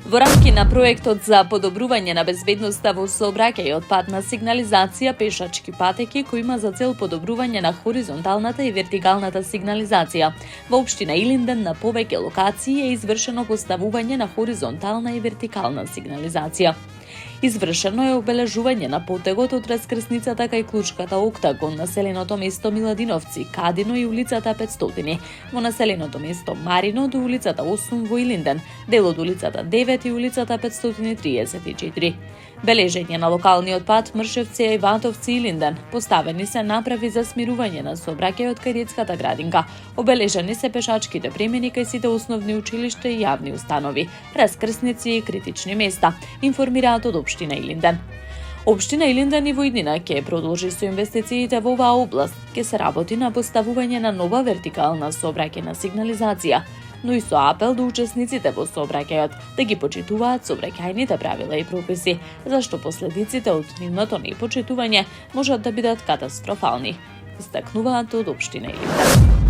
Во рамки на проектот за подобрување на безбедноста во сообраќајот, патна сигнализација, пешачки патеки, кој има за цел подобрување на хоризонталната и вертикалната сигнализација. Во општина Илинден на повеќе локации е извршено поставување на хоризонтална и вертикална сигнализација. Извршено е обележување на потегот од раскрсницата кај клучката Октагон, населеното место Миладиновци, Кадино и улицата 500, во населеното место Марино до улицата 8 во Илинден, дел од улицата 9 и улицата 534. Бележење на локалниот пат Мршевци и Ватовци Илинден. Поставени се направи за смирување на сообраќајот кај детската градинка. Обележани се пешачките премини кај сите основни училишта и јавни установи, раскрсници и критични места, информираат од општина Илинден. Општина Илинден и во иднина ќе продолжи со инвестициите во оваа област. Ќе се работи на поставување на нова вертикална сообраќајна сигнализација, но и со апел до учесниците во сообраќајот да ги почитуваат сообраќајните правила и прописи, зашто последиците од нивното непочитување можат да бидат катастрофални, истакнуваат од општина Илинден.